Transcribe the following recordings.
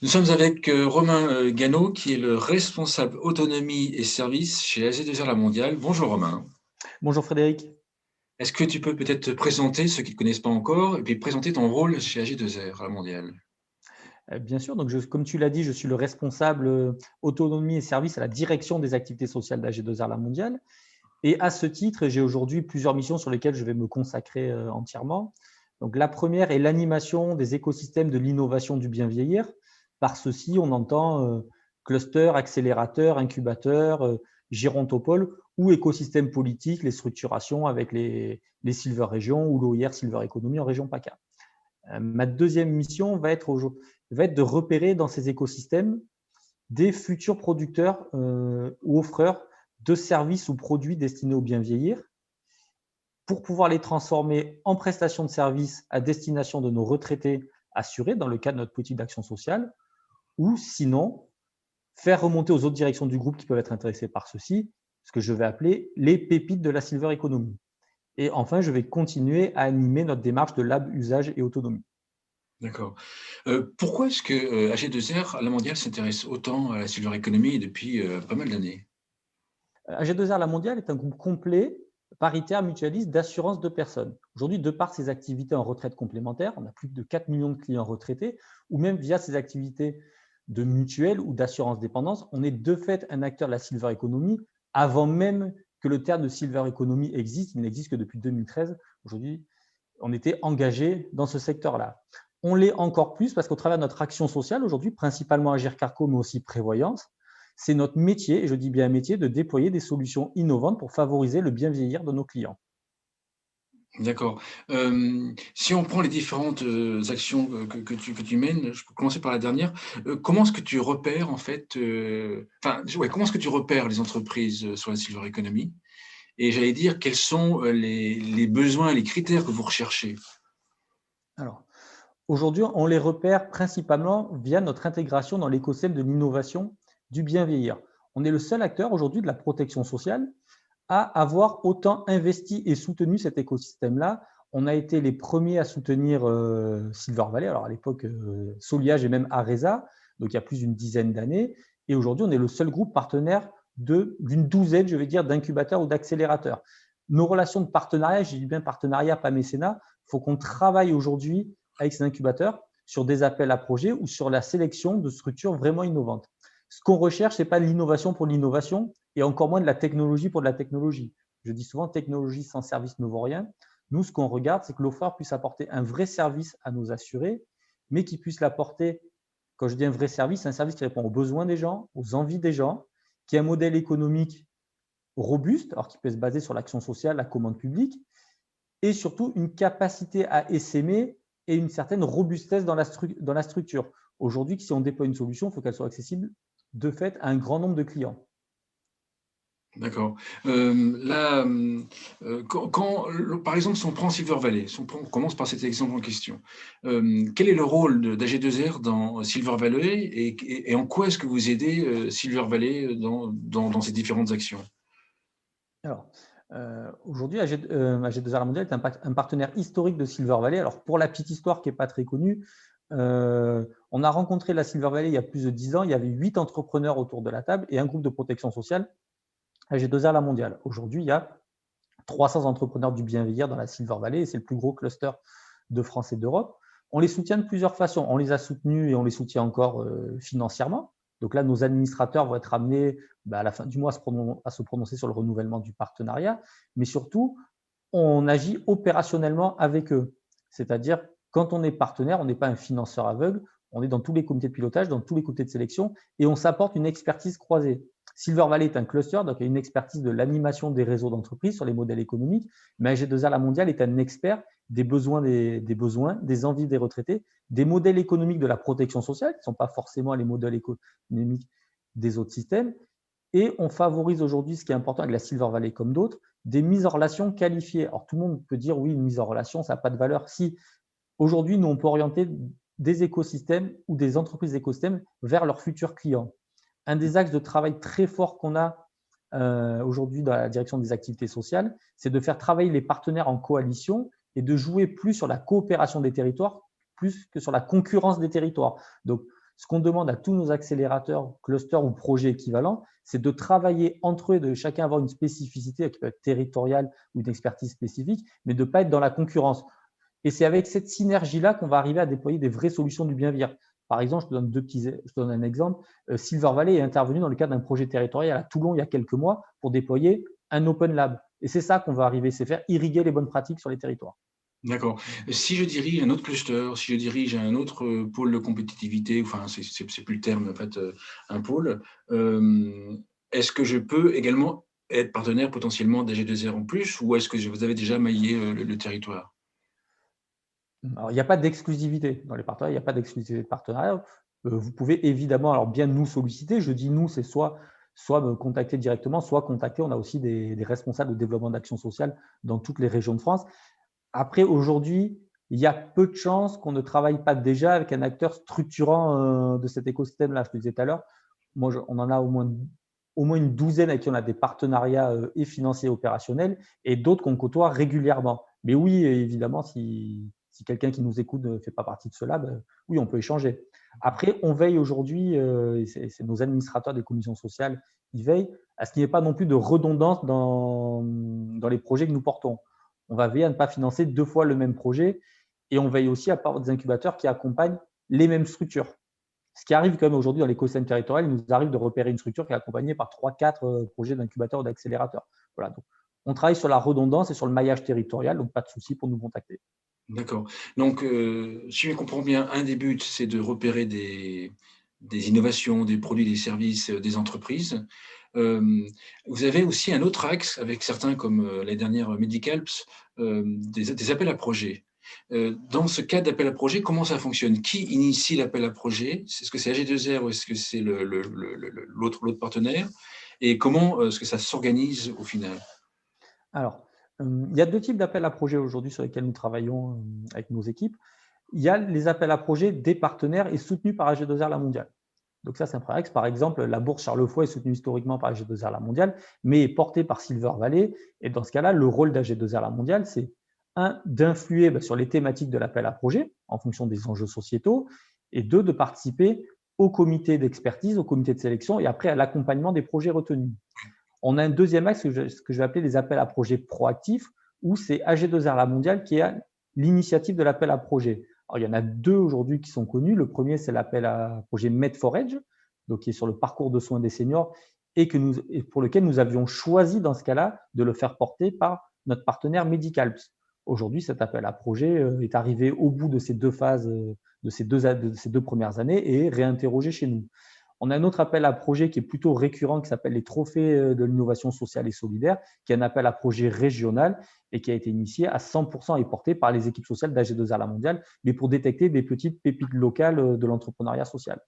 Nous sommes avec Romain Gano, qui est le responsable autonomie et services chez AG2R La Mondiale. Bonjour Romain. Bonjour Frédéric. Est-ce que tu peux peut-être te présenter, ceux qui ne te connaissent pas encore, et puis présenter ton rôle chez AG2R La Mondiale? Bien sûr, donc comme tu l'as dit, je suis le responsable autonomie et services à la direction des activités sociales d'AG2R La Mondiale. Et à ce titre, j'ai aujourd'hui plusieurs missions sur lesquelles je vais me consacrer entièrement. Donc, la première est l'animation des écosystèmes de l'innovation du bien vieillir. Par ceci, on entend cluster, accélérateur, incubateur, gérontopole ou écosystème politique, les structurations avec les Silver Régions ou l'OIR Silver Economy en région PACA. Ma deuxième mission va être de repérer dans ces écosystèmes des futurs producteurs ou offreurs de services ou produits destinés au bien vieillir pour pouvoir les transformer en prestations de services à destination de nos retraités assurés dans le cadre de notre politique d'action sociale, ou sinon faire remonter aux autres directions du groupe qui peuvent être intéressées par ceci, ce que je vais appeler les pépites de la Silver Economy. Et enfin, je vais continuer à animer notre démarche de lab, usage et autonomie. D'accord. Pourquoi est-ce que AG2R La Mondiale s'intéresse autant à la silver economy depuis pas mal d'années? AG2R La Mondiale est un groupe complet, paritaire, mutualiste d'assurance de personnes. Aujourd'hui, de par ses activités en retraite complémentaire, on a plus de 4 millions de clients retraités, ou même via ses activités de mutuelle ou d'assurance dépendance, on est de fait un acteur de la silver economy avant même que le terme de silver economy existe. Il n'existe que depuis 2013. Aujourd'hui, on était engagé dans ce secteur-là. On l'est encore plus parce qu'au travers de notre action sociale aujourd'hui, principalement Agir Carco, mais aussi prévoyance, c'est notre métier, et je dis bien métier, de déployer des solutions innovantes pour favoriser le bien vieillir de nos clients. D'accord. Si on prend les différentes actions que tu mènes, je peux commencer par la dernière. Comment est-ce que tu repères en fait, comment est-ce que tu repères les entreprises sur la silver economy? Et j'allais dire, quels sont les besoins et les critères que vous recherchez? Alors, aujourd'hui, on les repère principalement via notre intégration dans l'écosystème de l'innovation du bien vieillir. On est le seul acteur aujourd'hui de la protection sociale à avoir autant investi et soutenu cet écosystème-là. On a été les premiers à soutenir Silver Valley, alors à l'époque Soliage et même Aresa, donc il y a plus d'une dizaine d'années. Et aujourd'hui, on est le seul groupe partenaire d'une douzaine, je vais dire, d'incubateurs ou d'accélérateurs. Nos relations de partenariat, j'ai dit bien partenariat, pas mécénat, il faut qu'on travaille aujourd'hui avec ces incubateurs sur des appels à projets ou sur la sélection de structures vraiment innovantes. Ce qu'on recherche, ce n'est pas de l'innovation pour l'innovation et encore moins de la technologie pour de la technologie. Je dis souvent, technologie sans service ne vaut rien. Nous, ce qu'on regarde, c'est que l'offreur puisse apporter un vrai service à nos assurés, mais qui puisse l'apporter, quand je dis un vrai service, c'est un service qui répond aux besoins des gens, aux envies des gens, qui a un modèle économique robuste, alors qui peut se baser sur l'action sociale, la commande publique, et surtout une capacité à essaimer et une certaine robustesse dans la structure. Aujourd'hui, si on déploie une solution, il faut qu'elle soit accessible de fait à un grand nombre de clients. D'accord. Là, par exemple, si on prend Silver Valley, on commence par cet exemple en question. Quel est le rôle d'AG2R dans Silver Valley et en quoi est-ce que vous aidez Silver Valley dans ces différentes actions? Alors, aujourd'hui, AG2R La Mondiale est un partenaire historique de Silver Valley. Alors, pour la petite histoire qui n'est pas très connue, on a rencontré la Silver Valley il y a plus de 10 ans. Il y avait 8 entrepreneurs autour de la table et un groupe de protection sociale, AG2R La Mondiale. Aujourd'hui, il y a 300 entrepreneurs du bien vieillir dans la Silver Valley et c'est le plus gros cluster de France et d'Europe. On les soutient de plusieurs façons. On les a soutenus et on les soutient encore financièrement. Donc là, nos administrateurs vont être amenés à la fin du mois à se prononcer sur le renouvellement du partenariat. Mais surtout, on agit opérationnellement avec eux. C'est-à-dire, quand on est partenaire, on n'est pas un financeur aveugle, on est dans tous les comités de pilotage, dans tous les comités de sélection et on s'apporte une expertise croisée. Silver Valley est un cluster, donc il y a une expertise de l'animation des réseaux d'entreprise sur les modèles économiques, mais AG2R La Mondiale est un expert des besoins, des envies des retraités, des modèles économiques de la protection sociale, qui ne sont pas forcément les modèles économiques des autres systèmes. Et on favorise aujourd'hui, ce qui est important avec la Silver Valley comme d'autres, des mises en relation qualifiées. Alors tout le monde peut dire oui, une mise en relation, ça n'a pas de valeur. Si aujourd'hui, nous, on peut orienter des écosystèmes ou des entreprises écosystèmes vers leurs futurs clients. Un des axes de travail très fort qu'on a aujourd'hui dans la direction des activités sociales, c'est de faire travailler les partenaires en coalition et de jouer plus sur la coopération des territoires, plus que sur la concurrence des territoires. Donc, Ce qu'on demande à tous nos accélérateurs, clusters ou projets équivalents, c'est de travailler entre eux, de chacun avoir une spécificité qui peut être territoriale ou une expertise spécifique, mais de ne pas être dans la concurrence. Et c'est avec cette synergie-là qu'on va arriver à déployer des vraies solutions du bien vivre. Par exemple, je te donne un exemple. Silver Valley est intervenu dans le cadre d'un projet territorial à Toulon il y a quelques mois pour déployer un Open Lab. Et c'est ça qu'on va arriver, c'est faire irriguer les bonnes pratiques sur les territoires. D'accord. Si je dirige un autre cluster, si je dirige un autre, pôle de compétitivité, enfin, c'est plus le terme, en fait, un pôle, est-ce que je peux également être partenaire potentiellement d'AG2R en plus ou est-ce que vous avez déjà maillé, le territoire? Alors, il n'y a pas d'exclusivité dans les partenariats, il n'y a pas d'exclusivité de partenariat. Vous pouvez évidemment alors bien nous solliciter. Je dis nous, c'est soit me contacter directement, soit contacter. On a aussi des responsables de développement d'action sociale dans toutes les régions de France. Après, aujourd'hui, il y a peu de chances qu'on ne travaille pas déjà avec un acteur structurant de cet écosystème-là. Je te disais tout à l'heure, on en a au moins une douzaine avec qui on a des partenariats et financiers et opérationnels et d'autres qu'on côtoie régulièrement. Mais oui, évidemment, si quelqu'un qui nous écoute ne fait pas partie de cela, ben, oui, on peut échanger. Après, on veille aujourd'hui, et c'est nos administrateurs des commissions sociales, ils veillent à ce qu'il n'y ait pas non plus de redondance dans les projets que nous portons. On va veiller à ne pas financer deux fois le même projet et on veille aussi à avoir des incubateurs qui accompagnent les mêmes structures. Ce qui arrive quand même aujourd'hui dans l'écosystème territorial, il nous arrive de repérer une structure qui est accompagnée par 3-4 projets d'incubateurs ou d'accélérateurs. Voilà, donc on travaille sur la redondance et sur le maillage territorial, donc pas de souci pour nous contacter. D'accord. Donc, si je comprends bien, un des buts, c'est de repérer des innovations, des produits, des services, des entreprises. Hem, Vous avez aussi un autre axe avec certains comme, l'année dernière, Medicalps, des appels à projets. Dans ce cas d'appel à projet, comment ça fonctionne? Qui initie l'appel à projet? Est-ce que c'est AG2R ou est-ce que c'est l'autre partenaire? Et comment, est-ce que ça s'organise au final? Alors, il y a deux types d'appels à projets aujourd'hui sur lesquels nous travaillons avec nos équipes. Il y a les appels à projets des partenaires et soutenus par AG2R La Mondiale. Donc ça, c'est un premier axe. Par exemple, la bourse Charles Foy est soutenue historiquement par AG2R La Mondiale, mais est portée par Silver Valley. Et dans ce cas-là, le rôle d'AG2R La Mondiale, c'est d'influer sur les thématiques de l'appel à projet en fonction des enjeux sociétaux, et deux, de participer au comité d'expertise, au comité de sélection et après à l'accompagnement des projets retenus. On a un deuxième axe, ce que je vais appeler les appels à projets proactifs, où c'est AG2R La Mondiale qui a l'initiative de l'appel à projet. Alors, il y en a deux aujourd'hui qui sont connus. Le premier, c'est l'appel à projet Med4Edge, donc qui est sur le parcours de soins des seniors et pour lequel nous avions choisi dans ce cas-là de le faire porter par notre partenaire Medicalps. Aujourd'hui, cet appel à projet est arrivé au bout de ces deux phases, de ces deux premières années et est réinterrogé chez nous. On a un autre appel à projet qui est plutôt récurrent, qui s'appelle les trophées de l'innovation sociale et solidaire, qui est un appel à projet régional et qui a été initié à 100% et porté par les équipes sociales d'AG2R La Mondiale, mais pour détecter des petites pépites locales de l'entrepreneuriat social.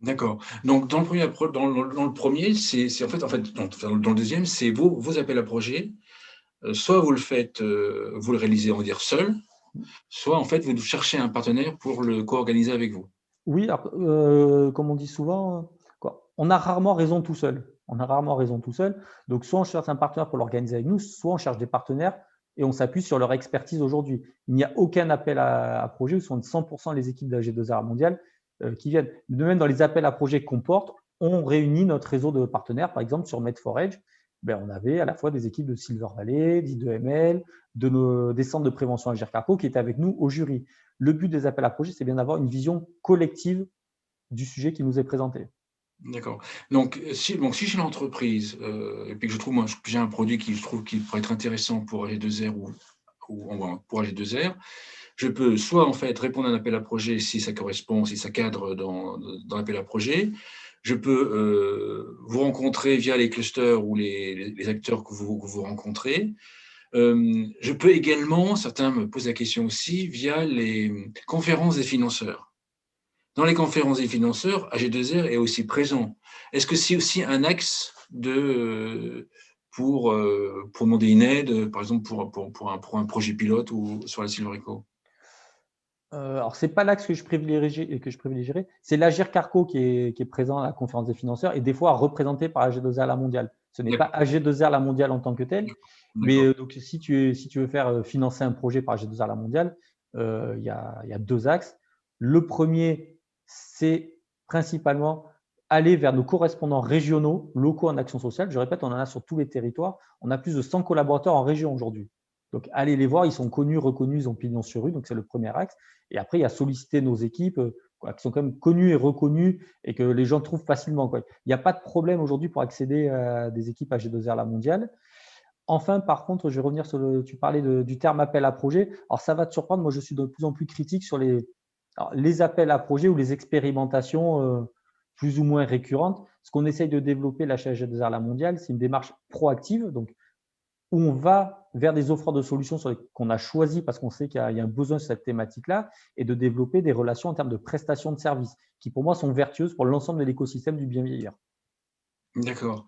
D'accord. Donc dans le premier dans le 1er, c'est en fait, dans le deuxième, c'est vos appels à projets. Soit vous le faites, vous le réalisez, on va dire, seul, soit en fait, vous cherchez un partenaire pour le co-organiser avec vous. Oui, alors, comme on dit souvent, quoi, on a rarement raison tout seul. On a rarement raison tout seul. Donc, soit on cherche un partenaire pour l'organiser avec nous, soit on cherche des partenaires et on s'appuie sur leur expertise aujourd'hui. Il n'y a aucun appel à projet où sont 100% les équipes de la G2R mondiale qui viennent. De même, dans les appels à projets qu'on porte, on réunit notre réseau de partenaires. Par exemple, sur Med4Edge, on avait à la fois des équipes de Silver Valley, d'I2ML, des centres de prévention Agir Carco qui étaient avec nous au jury. Le but des appels à projets, c'est bien d'avoir une vision collective du sujet qui nous est présenté. D'accord. Donc si je suis une entreprise, et puis que je trouve moi, que j'ai un produit qui je trouve qui pourrait être intéressant pour AG2R ou pour AG2R, je peux soit en fait répondre à un appel à projet si ça correspond, si ça cadre dans l'appel à projet. Je peux vous rencontrer via les clusters ou les acteurs que vous rencontrez. Je peux également, certains me posent la question aussi, via les conférences des financeurs. Dans les conférences des financeurs, AG2R est aussi présent. Est-ce que c'est aussi un axe pour demander une aide, par exemple pour un projet pilote ou sur la Silverico? Alors, ce n'est pas l'axe que je privilégierais, c'est l'Agir Carco qui est présent à la conférence des financeurs et des fois représenté par AG2R La Mondiale. Ce n'est pas D'accord, AG2R La Mondiale en tant que tel, mais d'accord, donc, si tu veux faire financer un projet par AG2R La Mondiale, il y a deux axes. Le premier, c'est principalement aller vers nos correspondants régionaux, locaux en action sociale. Je répète, on en a sur tous les territoires. On a plus de 100 collaborateurs en région aujourd'hui. Donc, allez les voir, ils sont connus, reconnus, ils ont pignon sur rue. Donc, c'est le premier axe. Et après, il y a solliciter nos équipes qui sont quand même connues et reconnues et que les gens trouvent facilement. Il n'y a pas de problème aujourd'hui pour accéder à des équipes AG2R La Mondiale. Enfin, par contre, je vais revenir sur tu parlais du terme appel à projet. Alors, ça va te surprendre, moi, je suis de plus en plus critique sur les appels à projet ou les expérimentations plus ou moins récurrentes. Ce qu'on essaye de développer là chez AG2R La Mondiale, c'est une démarche proactive, donc où on va vers des offres de solutions qu'on a choisies parce qu'on sait qu'il y a un besoin sur cette thématique-là et de développer des relations en termes de prestations de services qui, pour moi, sont vertueuses pour l'ensemble de l'écosystème du bien vieillir. D'accord.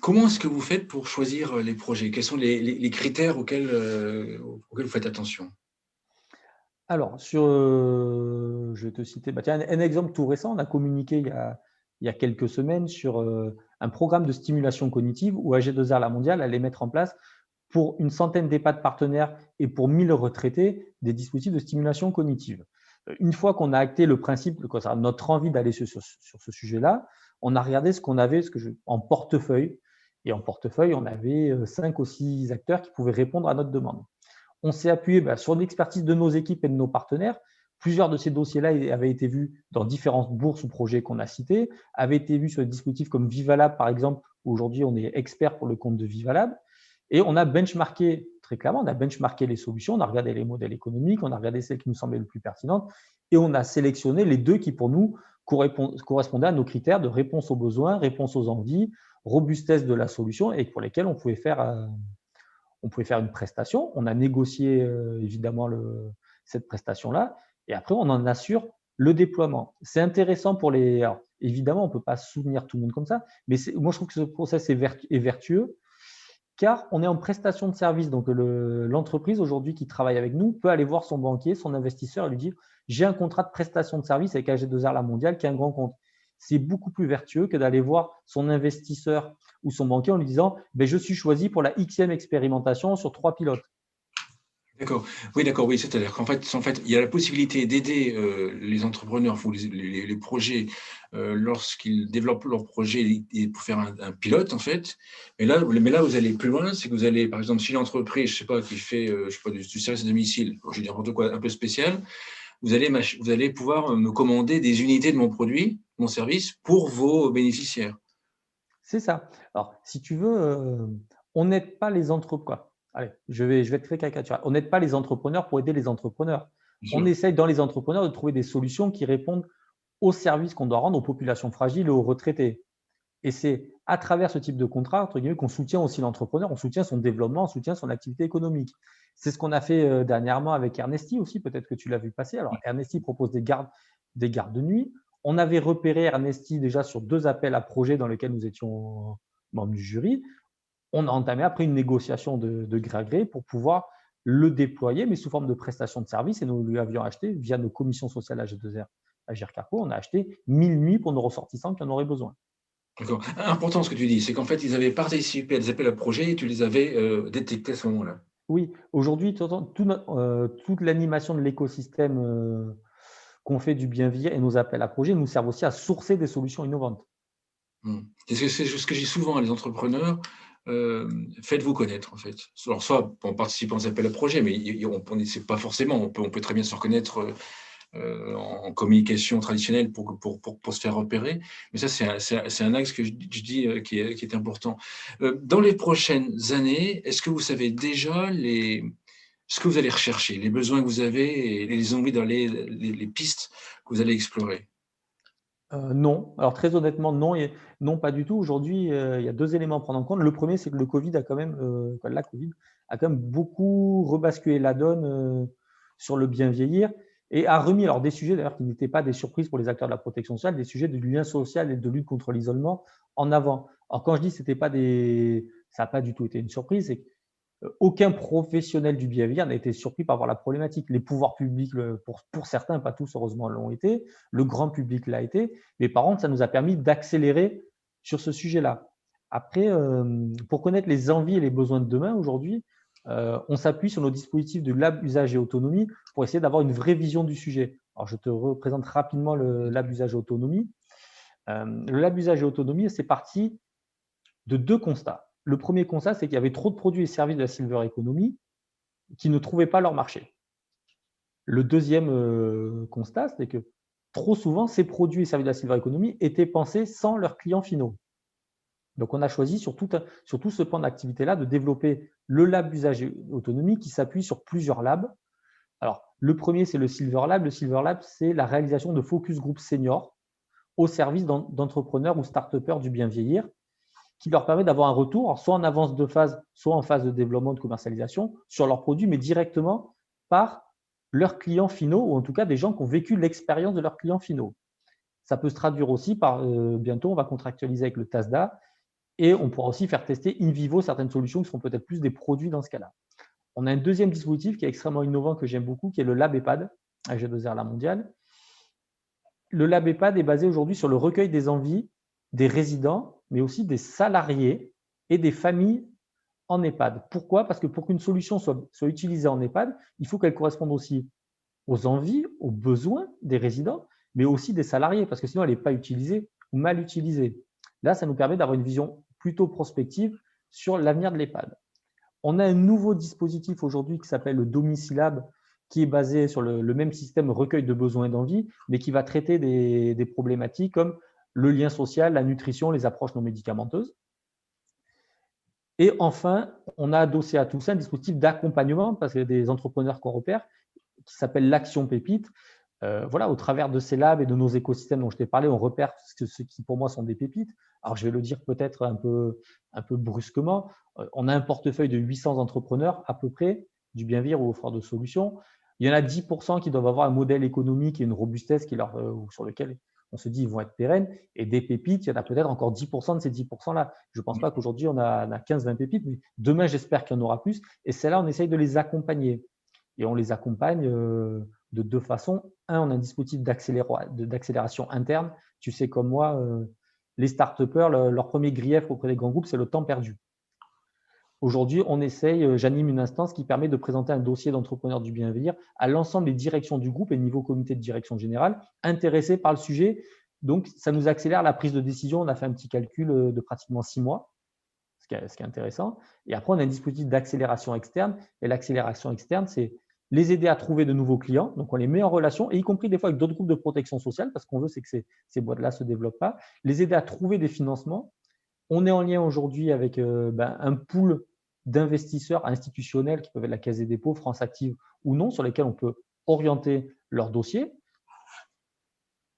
Comment est-ce que vous faites pour choisir les projets? Quels sont les critères auxquels vous faites attention? Alors, je vais te citer tiens, un exemple tout récent. On a communiqué il y a quelques semaines sur un programme de stimulation cognitive où AG2R La Mondiale allait mettre en place pour une centaine d'EHPAD partenaires et pour 1000 retraités des dispositifs de stimulation cognitive. Une fois qu'on a acté le principe, notre envie d'aller sur ce sujet-là, on a regardé ce qu'on avait en portefeuille. Et en portefeuille, on avait 5 ou 6 acteurs qui pouvaient répondre à notre demande. On s'est appuyé sur l'expertise de nos équipes et de nos partenaires. Plusieurs de ces dossiers-là avaient été vus dans différentes bourses ou projets qu'on a cités, avaient été vus sur des dispositifs comme Vivalab, par exemple. Aujourd'hui, on est expert pour le compte de Vivalab. Et on a benchmarké, très clairement, on a benchmarké les solutions, on a regardé les modèles économiques, on a regardé celles qui nous semblaient le plus pertinentes et on a sélectionné les deux qui, pour nous, correspondaient à nos critères de réponse aux besoins, réponse aux envies, robustesse de la solution et pour lesquels on pouvait faire une prestation. On a négocié évidemment cette prestation-là et après, on en assure le déploiement. C'est intéressant pour les… Alors, évidemment, on ne peut pas soutenir tout le monde comme ça, mais moi, je trouve que ce process est vertueux car on est en prestation de service. Donc, l'entreprise aujourd'hui qui travaille avec nous peut aller voir son banquier, son investisseur et lui dire « j'ai un contrat de prestation de service avec AG2R La Mondiale qui est un grand compte ». C'est beaucoup plus vertueux que d'aller voir son investisseur ou son banquier en lui disant je suis choisi pour la Xème expérimentation sur 3 pilotes. D'accord. Oui, d'accord, oui, c'est-à-dire qu'en fait, il y a la possibilité d'aider les entrepreneurs ou les projets lorsqu'ils développent leur projet et pour faire un pilote, en fait. Mais là, vous allez plus loin, c'est que vous allez, par exemple, si l'entreprise, je sais pas, qui fait je sais pas, du service à domicile, je vais dire n'importe quoi, un peu spécial, vous allez pouvoir me commander des unités de mon produit, mon service, pour vos bénéficiaires. C'est ça. Alors, si tu veux, on n'aide pas les entrepreneurs. Allez, je vais être très caricatural. On n'aide pas les entrepreneurs pour aider les entrepreneurs. Bien On sûr. essaye dans les entrepreneurs de trouver des solutions qui répondent aux services qu'on doit rendre aux populations fragiles et aux retraités. Et c'est à travers ce type de contrat, entre guillemets, qu'on soutient aussi l'entrepreneur, on soutient son développement, on soutient son activité économique. C'est ce qu'on a fait dernièrement avec Ernesti aussi, peut-être que tu l'as vu passer. Alors, Ernesti propose des gardes de nuit. On avait repéré Ernesti déjà sur 2 appels à projets dans lesquels nous étions membres du jury. On a entamé après une négociation de gré à gré pour pouvoir le déployer, mais sous forme de prestation de service. Et nous lui avions acheté, via nos commissions sociales AG2R, Agir Carco, on a acheté 1000 nuits pour nos ressortissants qui en auraient besoin. D'accord. Important ce que tu dis, c'est qu'en fait, ils avaient participé à des appels à projets et tu les avais détectés à ce moment-là. Oui, aujourd'hui, toute l'animation de l'écosystème qu'on fait du bien vieillir et nos appels à projets nous servent aussi à sourcer des solutions innovantes. C'est ce que je dis souvent à les entrepreneurs, faites-vous connaître en fait. Alors soit en participant aux appels à projets, mais c'est pas forcément, on peut très bien se reconnaître en communication traditionnelle pour se faire repérer. Mais ça, c'est un axe que je dis qui est important. Dans les prochaines années, est-ce que vous savez déjà ce que vous allez rechercher, les besoins que vous avez et les envies dans les pistes que vous allez explorer? Non, alors très honnêtement, non, non, pas du tout. Aujourd'hui, il y a 2 éléments à prendre en compte. Le premier, c'est que le Covid a quand même, la Covid a quand même beaucoup rebasculé la donne sur le bien vieillir et a remis alors des sujets d'ailleurs qui n'étaient pas des surprises pour les acteurs de la protection sociale, des sujets de lien social et de lutte contre l'isolement en avant. Alors quand je dis que ça n'a pas du tout été une surprise, c'est aucun professionnel du bien vieillir n'a été surpris par voir la problématique. Les pouvoirs publics, pour certains, pas tous heureusement, l'ont été. Le grand public l'a été. Mais par contre, ça nous a permis d'accélérer sur ce sujet-là. Après, pour connaître les envies et les besoins de demain, aujourd'hui, on s'appuie sur nos dispositifs de lab, usage et autonomie pour essayer d'avoir une vraie vision du sujet. Alors, je te représente rapidement le lab usage et autonomie. Le lab usage et autonomie, c'est parti de 2 constats. Le premier constat, c'est qu'il y avait trop de produits et services de la silver economy qui ne trouvaient pas leur marché. Le deuxième constat, c'est que trop souvent, ces produits et services de la silver economy étaient pensés sans leurs clients finaux. Donc, on a choisi sur tout ce pan d'activité-là de développer le lab usage et autonomie qui s'appuie sur plusieurs labs. Alors, le premier, c'est le Silver Lab. Le Silver Lab, c'est la réalisation de focus group seniors au service d'entrepreneurs ou start-upers du bien vieillir, qui leur permet d'avoir un retour, soit en avance de phase, soit en phase de développement, de commercialisation, sur leurs produits, mais directement par leurs clients finaux, ou en tout cas des gens qui ont vécu l'expérience de leurs clients finaux. Ça peut se traduire aussi par, bientôt, on va contractualiser avec le TASDA, et on pourra aussi faire tester in vivo certaines solutions qui seront peut-être plus des produits dans ce cas-là. On a un deuxième dispositif qui est extrêmement innovant, que j'aime beaucoup, qui est le Lab EHPAD, AG2R La Mondiale. Le Lab EHPAD est basé aujourd'hui sur le recueil des envies des résidents, mais aussi des salariés et des familles en EHPAD. Pourquoi? Parce que pour qu'une solution soit utilisée en EHPAD, il faut qu'elle corresponde aussi aux envies, aux besoins des résidents, mais aussi des salariés, parce que sinon elle n'est pas utilisée ou mal utilisée. Là, ça nous permet d'avoir une vision plutôt prospective sur l'avenir de l'EHPAD. On a un nouveau dispositif aujourd'hui qui s'appelle le Domicilab, qui est basé sur le même système recueil de besoins et d'envie, mais qui va traiter des problématiques comme le lien social, la nutrition, les approches non médicamenteuses. Et enfin, on a adossé à tout ça un dispositif d'accompagnement, parce qu'il y a des entrepreneurs qu'on repère, qui s'appelle l'Action Pépite. Voilà, au travers de ces labs et de nos écosystèmes dont je t'ai parlé, on repère ce qui pour moi sont des pépites. Alors, je vais le dire peut-être un peu brusquement. On a un portefeuille de 800 entrepreneurs à peu près, du bien vivre ou offreurs de solutions. Il y en a 10% qui doivent avoir un modèle économique et une robustesse sur lequel on se dit ils vont être pérennes. Et des pépites, il y en a peut-être encore 10% de ces 10%-là. Je ne pense pas qu'aujourd'hui, on a 15-20 pépites, mais demain, j'espère qu'il y en aura plus. Et celles-là, on essaye de les accompagner. Et on les accompagne de 2 façons. Un, on a un dispositif d'accélération interne. Tu sais comme moi, les start-upers, leur premier grief auprès des grands groupes, c'est le temps perdu. Aujourd'hui, on essaye, j'anime une instance qui permet de présenter un dossier d'entrepreneur du bien vieillir à l'ensemble des directions du groupe et niveau comité de direction générale intéressés par le sujet. Donc, ça nous accélère la prise de décision. On a fait un petit calcul de pratiquement 6 mois, ce qui est intéressant. Et après, on a un dispositif d'accélération externe. Et l'accélération externe, c'est les aider à trouver de nouveaux clients. Donc, on les met en relation, et y compris des fois avec d'autres groupes de protection sociale, parce qu'on veut, c'est que ces boîtes-là ne se développent pas. Les aider à trouver des financements. On est en lien aujourd'hui avec un pool d'investisseurs institutionnels qui peuvent être la Caisse des dépôts, France Active ou non, sur lesquels on peut orienter leurs dossiers.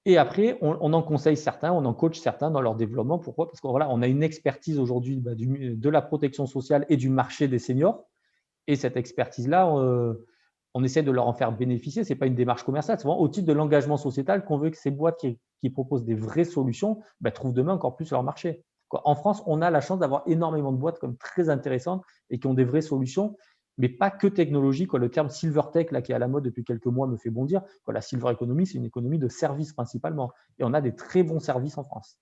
Et après, on en conseille certains, on en coach certains dans leur développement. Pourquoi? Parce qu'on a une expertise aujourd'hui de la protection sociale et du marché des seniors. Et cette expertise-là, on essaie de leur en faire bénéficier. Ce n'est pas une démarche commerciale, c'est vraiment au titre de l'engagement sociétal qu'on veut que ces boîtes qui proposent des vraies solutions trouvent demain encore plus leur marché. En France, on a la chance d'avoir énormément de boîtes comme très intéressantes et qui ont des vraies solutions, mais pas que technologiques. Le terme Silver Tech, là, qui est à la mode depuis quelques mois, me fait bondir. La Silver Economy, c'est une économie de services principalement. Et on a des très bons services en France.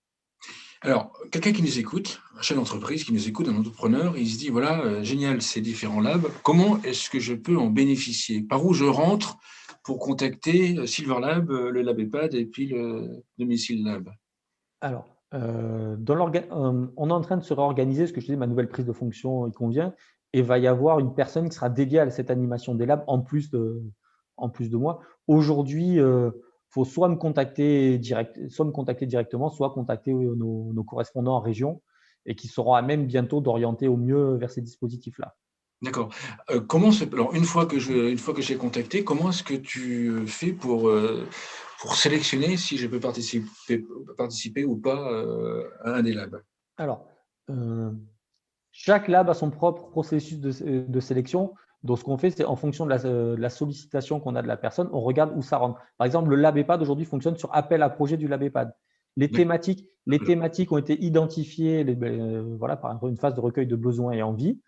Alors, quelqu'un qui nous écoute, un chef d'entreprise qui nous écoute, un entrepreneur, il se dit, voilà, génial, ces différents labs, comment est-ce que je peux en bénéficier? Par où je rentre pour contacter Silver Lab, le Lab EHPAD et puis le Domicile Lab? Alors, on est en train de se réorganiser, ce que je disais, ma nouvelle prise de fonction y convient, et va y avoir une personne qui sera dédiée à cette animation des labs en plus de moi. Aujourd'hui, il faut soit me contacter directement, soit contacter nos correspondants en région, et qui seront à même bientôt d'orienter au mieux vers ces dispositifs-là. D'accord. Alors, une fois que j'ai contacté, comment est-ce que tu fais pour sélectionner si je peux participer ou pas à un des labs? Alors, chaque lab a son propre processus de sélection. Donc, ce qu'on fait, c'est en fonction de la sollicitation qu'on a de la personne, on regarde où ça rentre. Par exemple, le Lab EHPAD aujourd'hui fonctionne sur appel à projet du Lab EHPAD. Les thématiques ont été identifiées par une phase de recueil de besoins et envies.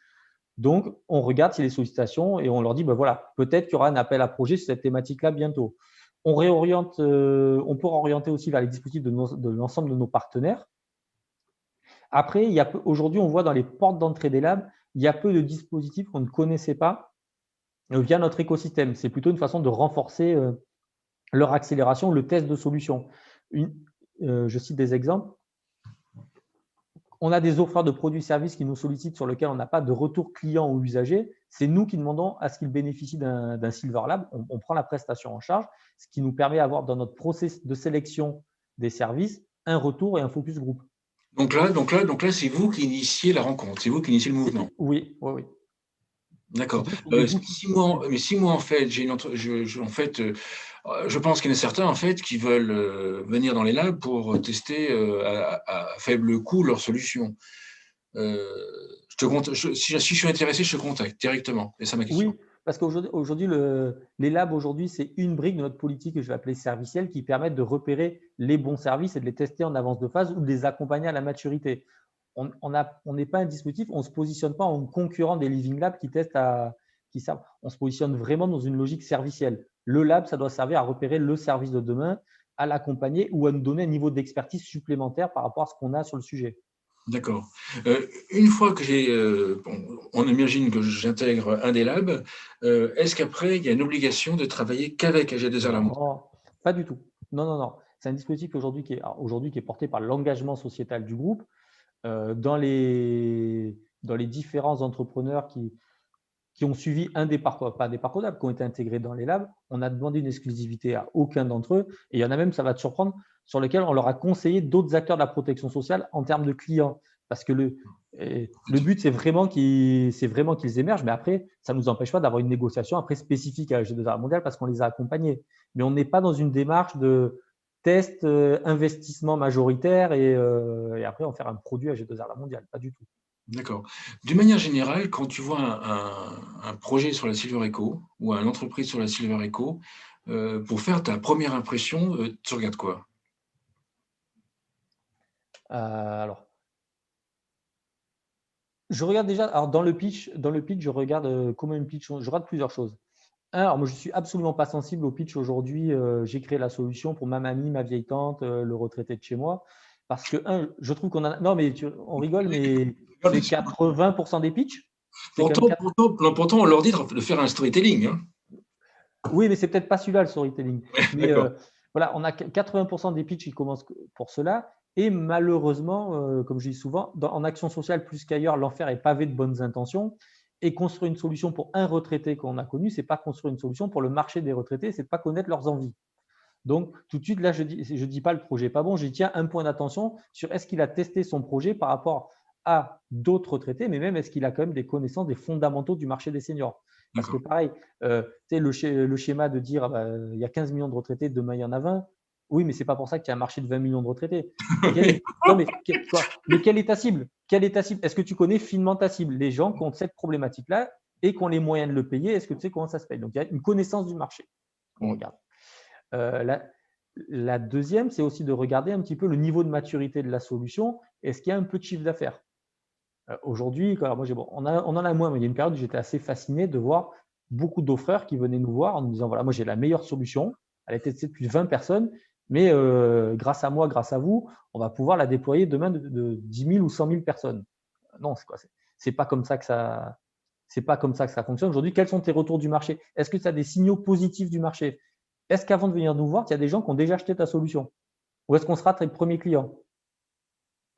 Donc, on regarde si les sollicitations et on leur dit, voilà, peut-être qu'il y aura un appel à projet sur cette thématique-là bientôt. On réoriente, on peut orienter aussi vers les dispositifs de l'ensemble de nos partenaires. Après, aujourd'hui, on voit dans les portes d'entrée des labs, il y a peu de dispositifs qu'on ne connaissait pas via notre écosystème. C'est plutôt une façon de renforcer leur accélération, le test de solution. Je cite des exemples. On a des offreurs de produits-services qui nous sollicitent sur lesquels on n'a pas de retour client ou usager. C'est nous qui demandons à ce qu'ils bénéficient d'un Silver Lab. On prend la prestation en charge, ce qui nous permet d'avoir dans notre process de sélection des services un retour et un focus group. Donc là, c'est vous qui initiez la rencontre, c'est vous qui initiez le mouvement. Oui, oui, oui. D'accord. Si moi, en fait, je pense qu'il y en a certains, en fait, qui veulent venir dans les labs pour tester à faible coût leur solution. Si je suis intéressé, je te contacte directement. C'est ça ma question. Oui, parce qu'aujourd'hui, les labs, aujourd'hui, c'est une brique de notre politique que je vais appeler servicielle qui permettent de repérer les bons services et de les tester en avance de phase ou de les accompagner à la maturité. On n'est pas un dispositif, on ne se positionne pas en concurrent des Living Labs qui testent qui servent. On se positionne vraiment dans une logique servicielle. Le lab, ça doit servir à repérer le service de demain, à l'accompagner ou à nous donner un niveau d'expertise supplémentaire par rapport à ce qu'on a sur le sujet. D'accord. Une fois que on imagine que j'intègre un des labs, est-ce qu'après, il y a une obligation de travailler qu'avec AG2R La Mondiale? Non, pas du tout. Non, non, non. C'est un dispositif aujourd'hui qui est porté par l'engagement sociétal du groupe. Dans les différents entrepreneurs qui ont suivi un des parcours, pas des parcours labs, qui ont été intégrés dans les labs, on a demandé une exclusivité à aucun d'entre eux. Et il y en a même, ça va te surprendre, sur lesquels on leur a conseillé d'autres acteurs de la protection sociale en termes de clients. Parce que le but, c'est vraiment qu'ils émergent. Mais après, ça ne nous empêche pas d'avoir une négociation après spécifique à AG2R Mondial parce qu'on les a accompagnés. Mais on n'est pas dans une démarche de test, investissement majoritaire et après, on faire un produit à AG2R Mondial. Pas du tout. D'accord. D'une manière générale, quand tu vois un projet sur la Silver Eco ou une entreprise sur la Silver Eco, pour faire ta première impression, tu regardes quoi? Alors, je regarde déjà, alors dans le pitch, je regarde comment une pitch, je regarde plusieurs choses. Alors moi, je suis absolument pas sensible au pitch aujourd'hui. J'ai créé la solution pour ma mamie, ma vieille tante, le retraité de chez moi. Parce que, je trouve qu'on a. Non, mais on rigole, mais c'est 80% des pitchs. Pourtant, on leur dit de faire un storytelling. Hein. Oui, mais c'est peut-être pas celui-là le storytelling. Mais D'accord. voilà, on a 80% des pitchs qui commencent pour cela. Et malheureusement, comme je dis souvent, en action sociale plus qu'ailleurs, l'enfer est pavé de bonnes intentions. Et construire une solution pour un retraité qu'on a connu, ce n'est pas construire une solution pour le marché des retraités, ce n'est pas connaître leurs envies. Donc, tout de suite, là, je dis pas le projet n'est pas bon, je dis tiens, un point d'attention sur est-ce qu'il a testé son projet par rapport à d'autres retraités, mais même est-ce qu'il a quand même des connaissances des fondamentaux du marché des seniors. Parce que pareil, le schéma de dire il y a 15 millions de retraités, demain il y en a 20, oui, mais ce n'est pas pour ça qu'il y a un marché de 20 millions de retraités. Non, mais quelle est ta cible? Est-ce que tu connais finement ta cible? Les gens qui ont cette problématique-là et qui ont les moyens de le payer, est-ce que tu sais comment ça se paye? Donc, il y a une connaissance du marché qu'on regarde. La deuxième, c'est aussi de regarder un petit peu le niveau de maturité de la solution. Est-ce qu'il y a un peu de chiffre d'affaires? Aujourd'hui, on en a moins, mais il y a une période où j'étais assez fasciné de voir beaucoup d'offreurs qui venaient nous voir en nous disant voilà, moi j'ai la meilleure solution, elle a été testée depuis 20 personnes, mais grâce à moi, grâce à vous, on va pouvoir la déployer demain de 10 000 ou 100 000 personnes. Non, c'est pas comme ça que ça. C'est pas comme ça que ça fonctionne. Aujourd'hui, quels sont tes retours du marché? Est-ce que tu as des signaux positifs du marché? Est-ce qu'avant de venir nous voir, il y a des gens qui ont déjà acheté ta solution? Ou est-ce qu'on sera tes premiers clients?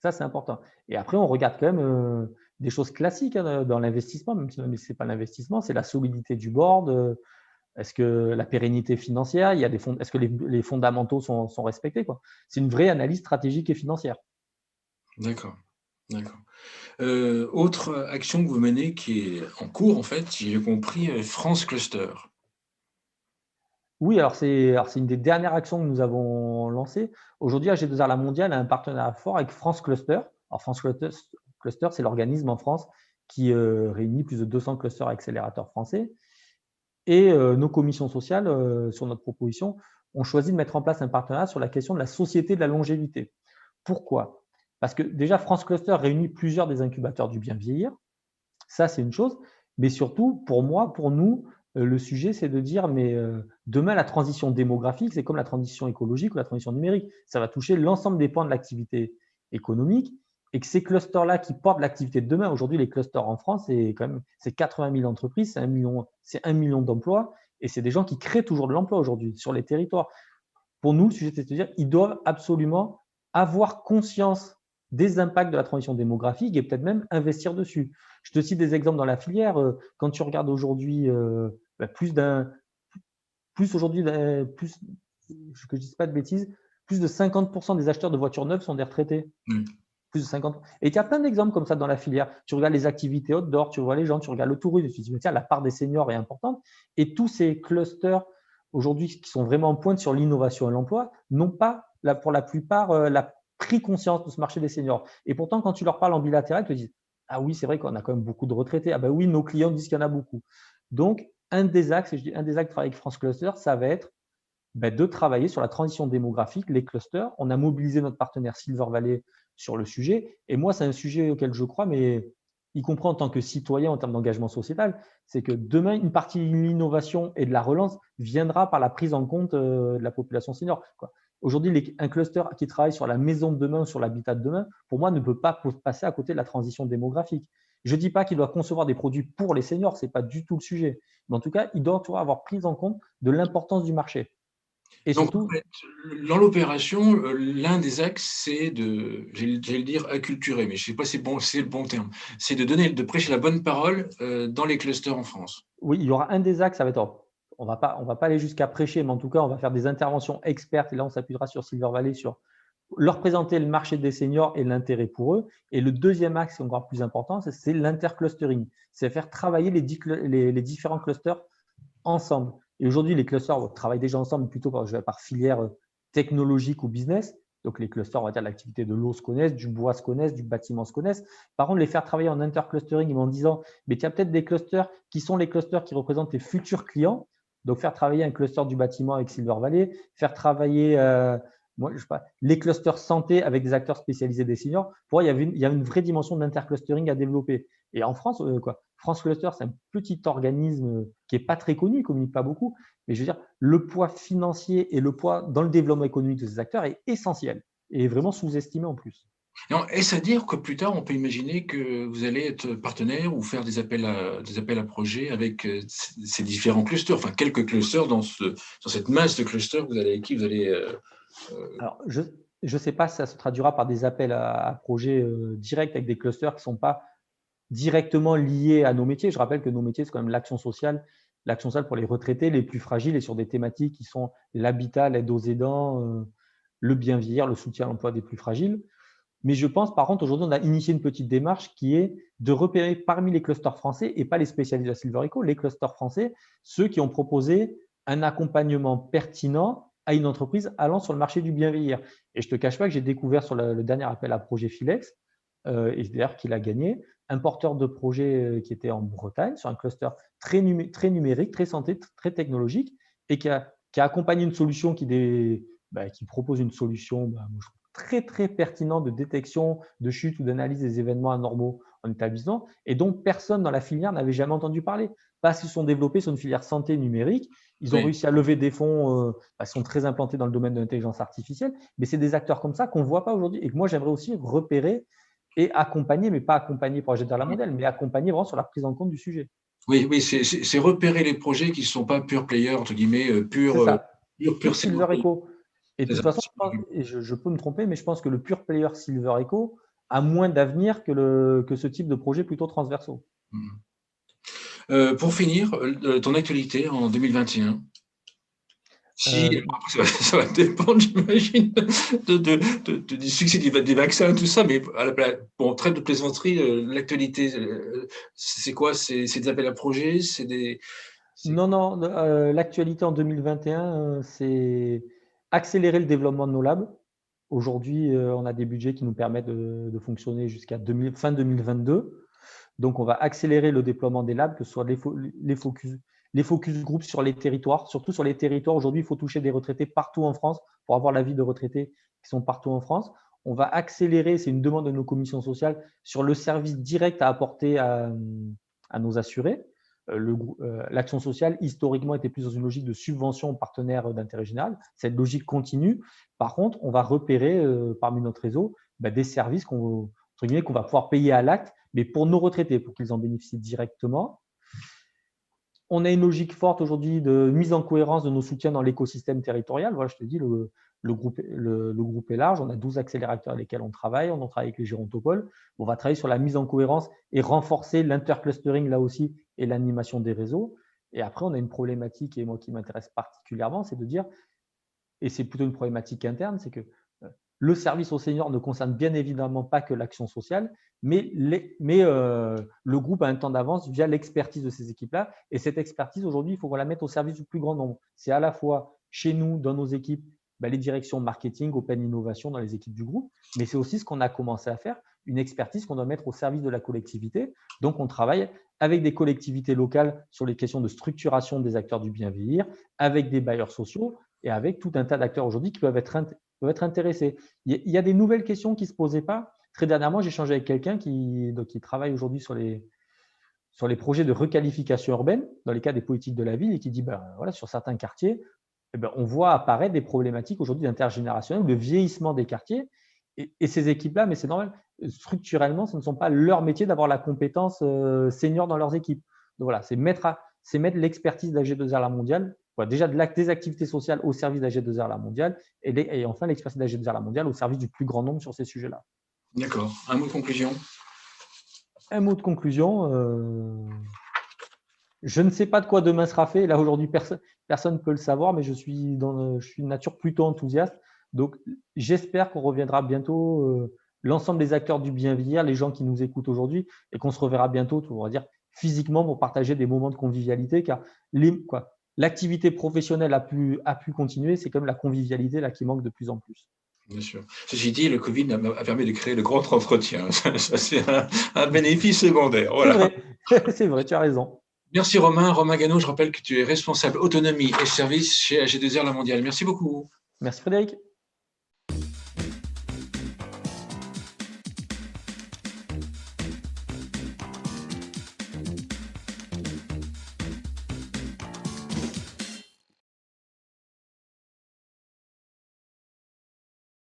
Ça, c'est important. Et après, on regarde quand même des choses classiques dans l'investissement, même si ce n'est pas l'investissement, c'est la solidité du board. Est-ce que la pérennité financière, est-ce que les fondamentaux sont respectés? C'est une vraie analyse stratégique et financière. D'accord. D'accord. Autre action que vous menez qui est en cours, en fait, si j'ai compris, France Cluster. Oui, alors c'est une des dernières actions que nous avons lancées. Aujourd'hui, AG2R La Mondiale a un partenariat fort avec France Cluster. Alors France Cluster, c'est l'organisme en France qui réunit plus de 200 clusters accélérateurs français. Et nos commissions sociales, sur notre proposition, ont choisi de mettre en place un partenariat sur la question de la société de la longévité. Pourquoi? Parce que déjà, France Cluster réunit plusieurs des incubateurs du bien vieillir. Ça, c'est une chose. Mais surtout, pour moi, pour nous, le sujet, c'est de dire, mais demain, la transition démographique, c'est comme la transition écologique ou la transition numérique. Ça va toucher l'ensemble des pans de l'activité économique et que ces clusters-là qui portent l'activité de demain, aujourd'hui, les clusters en France, c'est 80 000 entreprises, c'est 1 million d'emplois et c'est des gens qui créent toujours de l'emploi aujourd'hui sur les territoires. pour nous, le sujet, c'est de se dire ils doivent absolument avoir conscience des impacts de la transition démographique et peut-être même investir dessus. Je te cite des exemples dans la filière. Quand tu regardes aujourd'hui, plus aujourd'hui, plus, que je ne dise pas de bêtises, plus de 50% des acheteurs de voitures neuves sont des retraités. Plus de 50. Et il y a plein d'exemples comme ça dans la filière. Tu regardes les activités outdoor, tu vois les gens, tu regardes le tourisme, tu te dis, tiens, la part des seniors est importante. Et tous ces clusters aujourd'hui qui sont vraiment en pointe sur l'innovation et l'emploi n'ont pas, pour la plupart, pris conscience de ce marché des seniors. Et pourtant, quand tu leur parles en bilatéral, ils te disent, ah oui, c'est vrai qu'on a quand même beaucoup de retraités. Ah ben oui, nos clients disent qu'il y en a beaucoup. Donc, un des axes, et je dis un des axes de travail avec France Cluster, ça va être de travailler sur la transition démographique, les clusters. On a mobilisé notre partenaire Silver Valley sur le sujet. Et moi, c'est un sujet auquel je crois, mais y compris en tant que citoyen en termes d'engagement sociétal, c'est que demain, une partie de l'innovation et de la relance viendra par la prise en compte de la population senior. Aujourd'hui, un cluster qui travaille sur la maison de demain, sur l'habitat de demain, pour moi, ne peut pas passer à côté de la transition démographique. Je ne dis pas qu'il doit concevoir des produits pour les seniors, ce n'est pas du tout le sujet. Mais en tout cas, il doit avoir prise en compte de l'importance du marché. Et Donc, en surtout, fait, dans l'opération, l'un des axes, c'est j'allais dire acculturer, mais je ne sais pas si c'est le bon terme, c'est de prêcher la bonne parole dans les clusters en France. oui, il y aura un des axes, ça va être, on va pas aller jusqu'à prêcher, mais en tout cas, on va faire des interventions expertes. Et là, on s'appuiera sur Silver Valley, sur leur présenter le marché des seniors et l'intérêt pour eux. Et le deuxième axe, qui est encore plus important, c'est l'interclustering. C'est faire travailler les différents clusters ensemble. Et aujourd'hui, les clusters travaillent déjà ensemble plutôt par filière technologique ou business. Donc, les clusters, on va dire, l'activité de l'eau se connaissent, du bois se connaissent, du bâtiment se connaissent. Par contre, les faire travailler en interclustering en disant, mais il y a peut-être des clusters qui sont les clusters qui représentent tes futurs clients. Donc, faire travailler un cluster du bâtiment avec Silver Valley, faire travailler je sais pas, les clusters santé avec des acteurs spécialisés des seniors. Pour moi, il y a une vraie dimension d'interclustering à développer. Et en France, France Cluster, c'est un petit organisme qui n'est pas très connu, il ne communique pas beaucoup. Mais je veux dire, le poids financier et le poids dans le développement économique de ces acteurs est essentiel et vraiment sous-estimé en plus. Est-ce à dire que plus tard, on peut imaginer que vous allez être partenaire ou faire des appels à projets avec ces différents clusters, enfin quelques clusters dans cette masse de clusters avec qui vous allez… Alors, je ne sais pas si ça se traduira par des appels à projets directs avec des clusters qui ne sont pas directement liés à nos métiers. Je rappelle que nos métiers, c'est quand même l'action sociale pour les retraités, les plus fragiles et sur des thématiques qui sont l'habitat, l'aide aux aidants, le bien vieillir, le soutien à l'emploi des plus fragiles. Mais je pense, par contre, aujourd'hui, on a initié une petite démarche qui est de repérer parmi les clusters français, et pas les spécialistes de la Silver Eco, les clusters français, ceux qui ont proposé un accompagnement pertinent à une entreprise allant sur le marché du bien vieillir. Et je ne te cache pas que j'ai découvert sur le dernier appel à projet Filex, et d'ailleurs qu'il a gagné, un porteur de projet qui était en Bretagne, sur un cluster très numérique, très santé, très technologique, et qui a accompagné une solution qui propose une solution très, très pertinente de détection de chute ou d'analyse des événements anormaux en établissement, et dont personne dans la filière n'avait jamais entendu parler, parce qu'ils sont développés sur une filière santé numérique. Ils ont réussi à lever des fonds, ils sont très implantés dans le domaine de l'intelligence artificielle, mais c'est des acteurs comme ça qu'on ne voit pas aujourd'hui et que moi, j'aimerais aussi repérer et accompagner, mais pas accompagner pour agir vers la modèle, mais accompagner vraiment sur la prise en compte du sujet. Oui, c'est repérer les projets qui ne sont pas pure player, entre guillemets, pure Silver Eco. Et de toute façon, je peux me tromper, mais je pense que le pure player Silver Eco a moins d'avenir que ce type de projet plutôt transversaux. Pour finir, ton actualité en 2021. Ça va dépendre, j'imagine, du succès des vaccins, tout ça, mais bon, trêve de plaisanterie, l'actualité, c'est quoi? C'est des appels à projets? Non, l'actualité en 2021, c'est accélérer le développement de nos labs. Aujourd'hui, on a des budgets qui nous permettent de fonctionner jusqu'à fin 2022. Donc, on va accélérer le déploiement des labs, que ce soit les focus group sur les territoires. Surtout sur les territoires, aujourd'hui, il faut toucher des retraités partout en France pour avoir l'avis de retraités qui sont partout en France. On va accélérer, c'est une demande de nos commissions sociales, sur le service direct à apporter à nos assurés. L'action sociale, historiquement, était plus dans une logique de subvention aux partenaires d'intérêt général. Cette logique continue. Par contre, on va repérer parmi notre réseau des services qu'on va pouvoir payer à l'acte, mais pour nos retraités, pour qu'ils en bénéficient directement. On a une logique forte aujourd'hui de mise en cohérence de nos soutiens dans l'écosystème territorial. Voilà, je te dis, le groupe est large. On a 12 accélérateurs avec lesquels on travaille. On en travaille avec les gérontopoles. On va travailler sur la mise en cohérence et renforcer l'interclustering là aussi et l'animation des réseaux. Et après, on a une problématique, et moi qui m'intéresse particulièrement, c'est de dire, et c'est plutôt une problématique interne, c'est que le service aux seniors ne concerne bien évidemment pas que l'action sociale, mais le groupe a un temps d'avance via l'expertise de ces équipes-là. Et cette expertise, aujourd'hui, il faut la mettre au service du plus grand nombre. C'est à la fois chez nous, dans nos équipes, les directions marketing, open innovation dans les équipes du groupe, mais c'est aussi ce qu'on a commencé à faire, une expertise qu'on doit mettre au service de la collectivité. Donc, on travaille avec des collectivités locales sur les questions de structuration des acteurs du bien vieillir, avec des bailleurs sociaux et avec tout un tas d'acteurs aujourd'hui qui peuvent être intéressés. Il y a des nouvelles questions qui ne se posaient pas. Très dernièrement, j'ai échangé avec quelqu'un qui travaille aujourd'hui sur les projets de requalification urbaine dans les cas des politiques de la ville et qui dit voilà, sur certains quartiers, on voit apparaître des problématiques aujourd'hui d'intergénérationnel, de vieillissement des quartiers. Et ces équipes-là, mais c'est normal, structurellement, ce ne sont pas leur métier d'avoir la compétence senior dans leurs équipes. Donc voilà, c'est mettre l'expertise d'AG2R La Mondiale, déjà des activités sociales au service d'AG2R La Mondiale et enfin l'expertise d'AG2R La Mondiale au service du plus grand nombre sur ces sujets-là. D'accord. Un mot de conclusion? Un mot de conclusion. Je ne sais pas de quoi demain sera fait. Là, aujourd'hui, personne ne peut le savoir, mais je suis de nature plutôt enthousiaste. Donc, j'espère qu'on reviendra bientôt, l'ensemble des acteurs du bien vieillir, les gens qui nous écoutent aujourd'hui, et qu'on se reverra bientôt, on va dire, physiquement pour partager des moments de convivialité, car l'activité professionnelle a pu continuer, c'est comme la convivialité là, qui manque de plus en plus. Bien sûr. Ceci dit, le Covid a permis de créer le grand entretien. Ça c'est un bénéfice secondaire. Voilà. C'est vrai, tu as raison. Merci Romain. Romain Gano, je rappelle que tu es responsable autonomie et service chez AG2R La Mondiale. Merci beaucoup. Merci Frédéric.